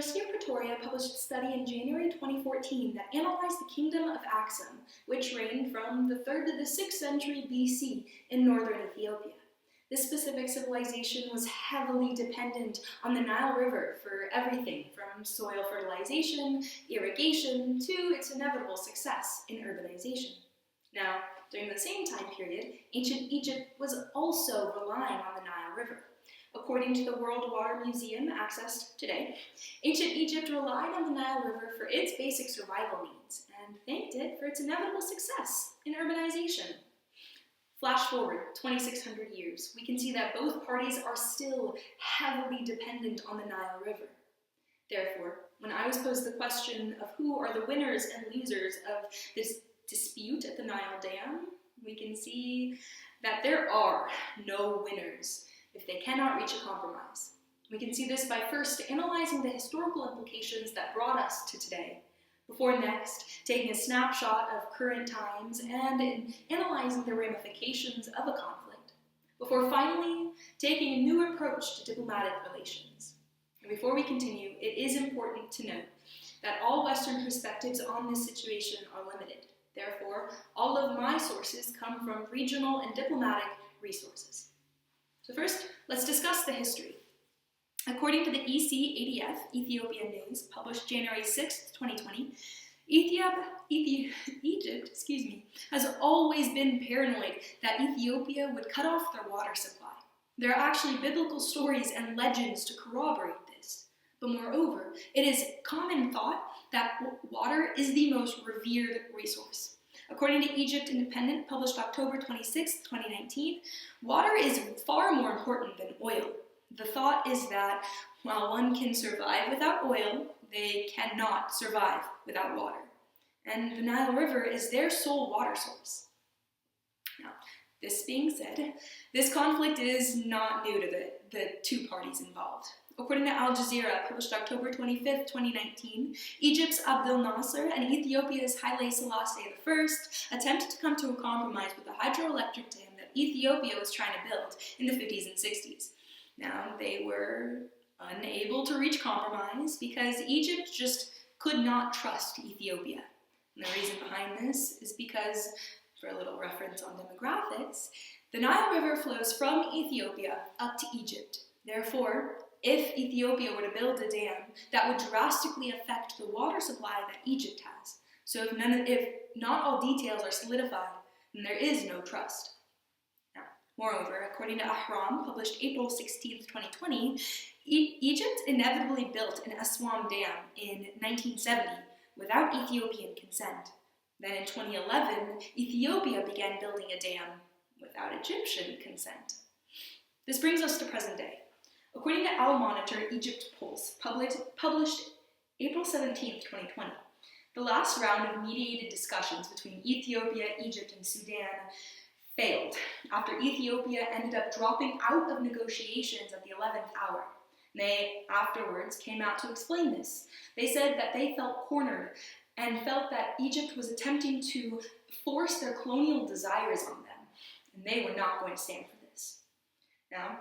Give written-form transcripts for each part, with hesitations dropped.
University of Pretoria published a study in January 2014 that analyzed the kingdom of Axum, which reigned from the 3rd to the 6th century BC in northern Ethiopia. This specific civilization was heavily dependent on the Nile River for everything from soil fertilization, irrigation, to its inevitable success in urbanization. Now, during the same time period, ancient Egypt was also relying on the Nile River. According to the World Water Museum, accessed today, ancient Egypt relied on the Nile River for its basic survival needs and thanked it for its inevitable success in urbanization. Flash forward 2,600 years, we can see that both parties are still heavily dependent on the Nile River. Therefore, when I was posed the question of who are the winners and losers of this dispute at the Nile Dam, we can see that there are no winners if they cannot reach a compromise. We can see this by first analyzing the historical implications that brought us to today, before next taking a snapshot of current times and in analyzing the ramifications of a conflict, before finally taking a new approach to diplomatic relations. And before we continue, it is important to note that all Western perspectives on this situation are limited. Therefore, all of my sources come from regional and diplomatic resources. So first, let's discuss the history. According to the ECADF, Ethiopian News, published January 6, 2020, Egypt has always been paranoid that Ethiopia would cut off their water supply. There are actually biblical stories and legends to corroborate this. But moreover, it is common thought that water is the most revered resource. According to Egypt Independent, published October 26, 2019, water is far more important than oil. The thought is that while one can survive without oil, they cannot survive without water. And the Nile River is their sole water source. Now, this being said, this conflict is not new to the two parties involved. According to Al Jazeera, published October 25, 2019, Egypt's Abdel Nasser and Ethiopia's Haile Selassie I attempted to come to a compromise with the hydroelectric dam that Ethiopia was trying to build in the 50s and 60s. Now, they were unable to reach compromise because Egypt just could not trust Ethiopia. And the reason behind this is because, for a little reference on demographics, the Nile River flows from Ethiopia up to Egypt. Therefore, if Ethiopia were to build a dam, that would drastically affect the water supply that Egypt has. So if not all details are solidified, then there is no trust. Now, moreover, according to Ahram, published April 16, 2020, Egypt inevitably built an Aswan Dam in 1970 without Ethiopian consent. Then in 2011, Ethiopia began building a dam without Egyptian consent. This brings us to present day. According to Al Monitor Egypt Pulse, published April 17, 2020, the last round of mediated discussions between Ethiopia, Egypt, and Sudan failed after Ethiopia ended up dropping out of negotiations at the 11th hour. They afterwards came out to explain this. They said that they felt cornered and felt that Egypt was attempting to force their colonial desires on them, and they were not going to stand for this. Now,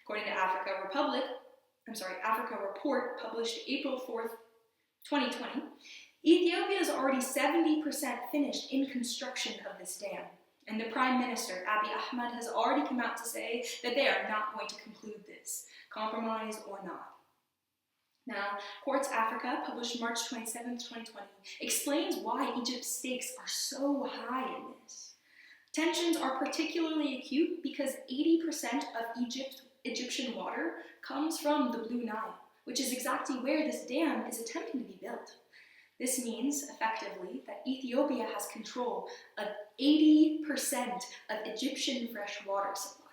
according to Africa Report, published April 4th, 2020, Ethiopia is already 70% finished in construction of this dam, and the Prime Minister, Abiy Ahmed, has already come out to say that they are not going to conclude this, compromise or not. Now, Quartz Africa, published March 27, 2020, explains why Egypt's stakes are so high in this. Tensions are particularly acute because 80% of Egyptian water comes from the Blue Nile, which is exactly where this dam is attempting to be built. This means, effectively, that Ethiopia has control of 80% of Egyptian fresh water supply.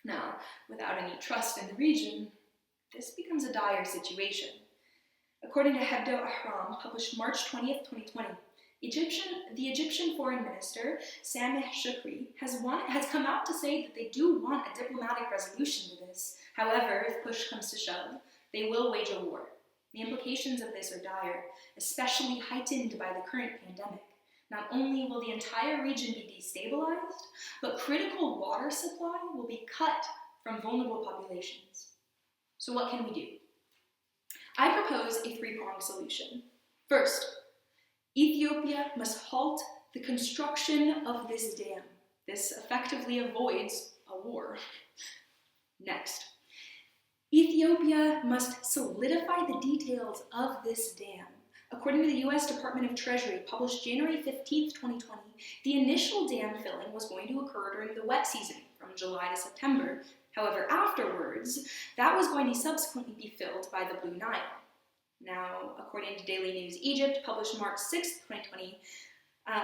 Now, without any trust in the region, this becomes a dire situation. According to Hebdo Ahram, published March 20th, 2020, the Egyptian Foreign Minister, Sameh Shoukry, has come out to say that they do want a diplomatic resolution to this. However, if push comes to shove, they will wage a war. The implications of this are dire, especially heightened by the current pandemic. Not only will the entire region be destabilized, but critical water supply will be cut from vulnerable populations. So what can we do? I propose a three-pronged solution. First, Ethiopia must halt the construction of this dam. This effectively avoids a war. Next, Ethiopia must solidify the details of this dam. According to the U.S. Department of Treasury, published January 15, 2020, the initial dam filling was going to occur during the wet season, from July to September. However, afterwards, that was going to subsequently be filled by the Blue Nile. Now, according to Daily News Egypt, published March 6, 2020,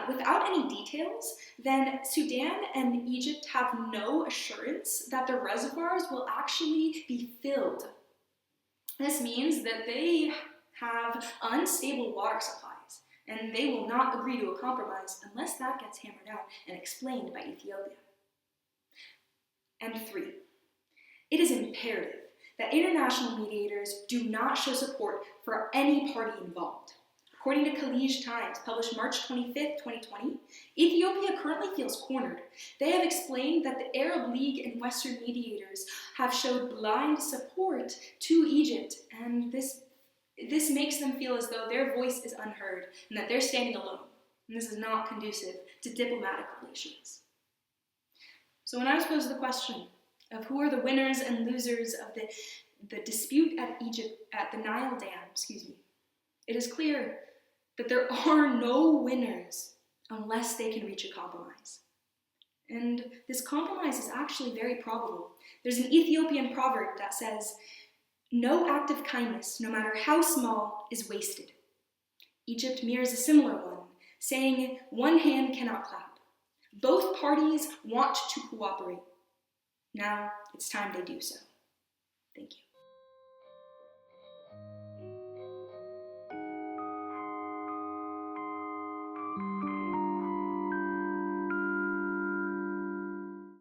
without any details, then Sudan and Egypt have no assurance that the reservoirs will actually be filled. This means that they have unstable water supplies, and they will not agree to a compromise unless that gets hammered out and explained by Ethiopia. And 3, it is imperative that international mediators do not show support for any party involved. According to Khaleej Times, published March 25, 2020, Ethiopia currently feels cornered. They have explained that the Arab League and Western mediators have showed blind support to Egypt, and this makes them feel as though their voice is unheard and that they're standing alone. And this is not conducive to diplomatic relations. So when I was posed the question of who are the winners and losers of the dispute at the Nile Dam, it is clear that there are no winners unless they can reach a compromise. And this compromise is actually very probable. There's an Ethiopian proverb that says, "No act of kindness, no matter how small, is wasted." Egypt mirrors a similar one, saying, "One hand cannot clap." Both parties want to cooperate. Now it's time they do so.